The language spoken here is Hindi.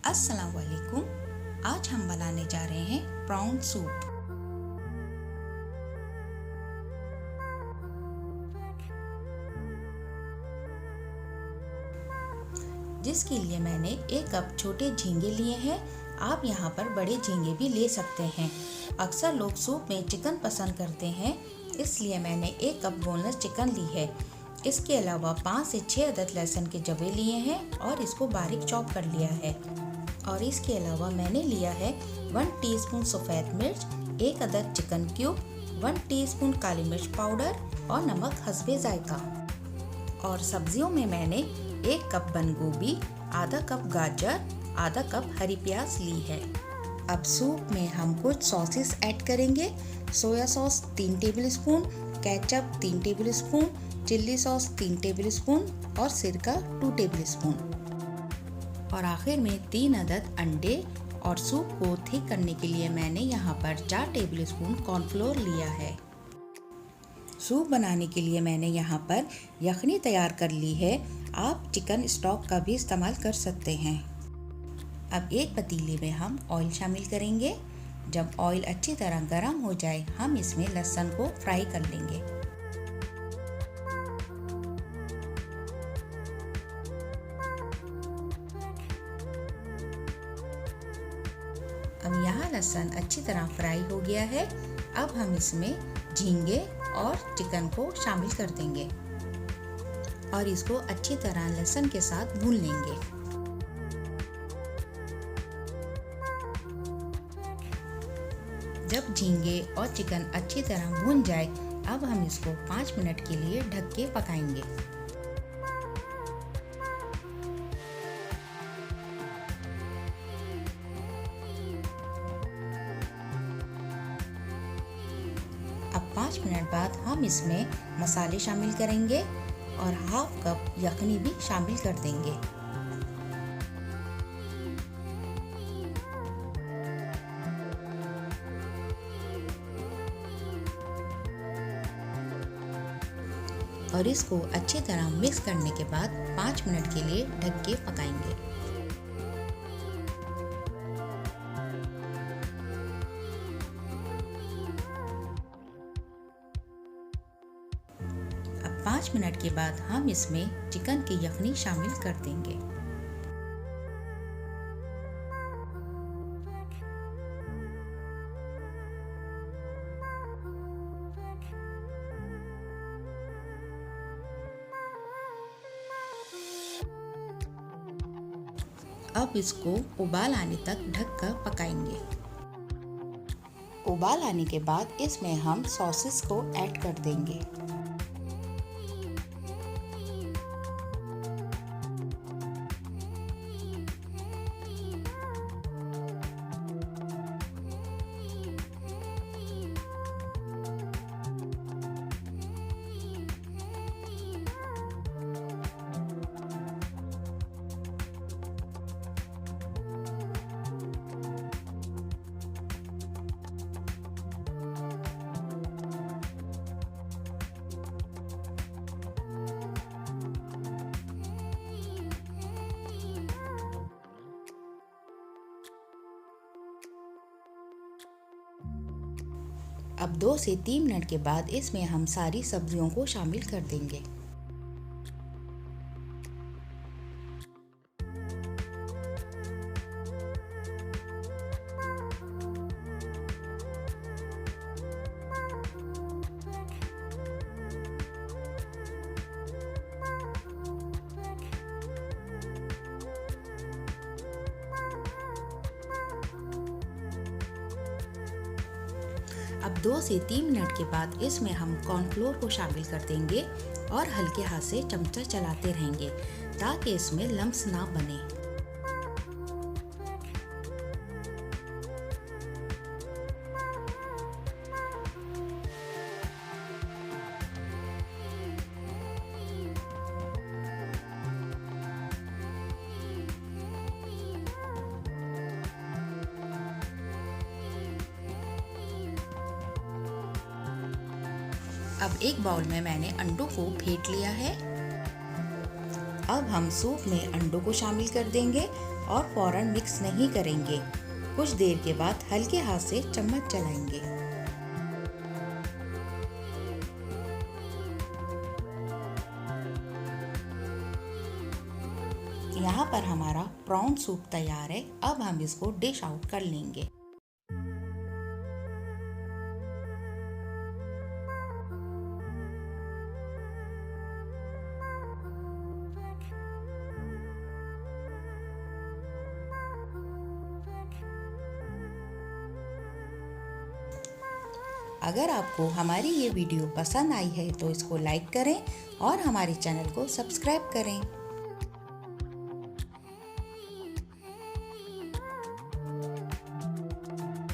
अस्सलाम वालेकुम। आज हम बनाने जा रहे हैं प्रॉन सूप। जिसके लिए मैंने 1 कप छोटे झींगे लिए हैं। आप यहाँ पर बड़े झींगे भी ले सकते हैं। अक्सर लोग सूप में चिकन पसंद करते हैं, इसलिए मैंने 1 कप बोनलेस चिकन ली है। इसके अलावा 5 से 6 अदद लहसुन के जवे लिए हैं और इसको बारीक चॉप कर लिया है। और इसके अलावा मैंने लिया है 1 टीस्पून सफ़ेद मिर्च, 1 अदद चिकन क्यूब, 1 टीस्पून काली मिर्च पाउडर और नमक हस्बे जायका। और सब्जियों में मैंने 1 कप बंद गोभी, आधा कप गाजर, आधा कप हरी प्याज ली है। अब सूप में हम कुछ सॉसेस ऐड करेंगे। Soya sauce 3 tablespoon, ketchup 3 tablespoon, chilli sauce 3 tablespoon और सिरका 2 टेबलस्पून। और आखिर में 3 अदद अंडे। और सूप को थिक करने के लिए मैंने यहाँ पर 4 टेबलस्पून कॉर्नफ्लोर लिया है। सूप बनाने के लिए मैंने यहाँ पर यखनी तैयार कर ली है। आप चिकन स्टॉक का भी इस्तेमाल कर सकते हैं। अब एक पतीले में हम ऑयल शामिल करेंगे। जब ऑयल अच्छी तरह गर्म हो जाए, हम इसमें लहसुन को फ्राई कर लेंगे। अब यहाँ लहसुन अच्छी तरह फ्राई हो गया है। अब हम इसमें झींगे और चिकन को शामिल कर देंगे और इसको अच्छी तरह लहसुन के साथ भून लेंगे। जब झींगे और चिकन अच्छी तरह भून जाए, अब हम इसको 5 मिनट के लिए ढक के पकाएंगे। अब 5 मिनट बाद हम इसमें मसाले शामिल करेंगे और हाफ कप यखनी भी शामिल कर देंगे। और इसको अच्छी तरह मिक्स करने के बाद 5 मिनट के लिए ढक के पकाएंगे। अब 5 मिनट के बाद हम इसमें चिकन की यखनी शामिल कर देंगे। अब इसको उबाल आने तक ढककर पकाएंगे। उबाल आने के बाद इसमें हम सॉसेस को ऐड कर देंगे। अब 2 से 3 मिनट के बाद इसमें हम सारी सब्जियों को शामिल कर देंगे। अब 2 से 3 मिनट के बाद इसमें हम कॉर्नफ्लोर को शामिल कर देंगे और हल्के हाथ से चमचा चलाते रहेंगे ताकि इसमें लम्स ना बने। अब एक बाउल में मैंने अंडों को फेंट लिया है। अब हम सूप में अंडों को शामिल कर देंगे और फौरन मिक्स नहीं करेंगे। कुछ देर के बाद हल्के हाथ से चम्मच चलाएंगे। यहाँ पर हमारा प्रॉन सूप तैयार है। अब हम इसको डिश आउट कर लेंगे। अगर आपको हमारी ये वीडियो पसंद आई है तो इसको लाइक करें और हमारे चैनल को सब्सक्राइब करें।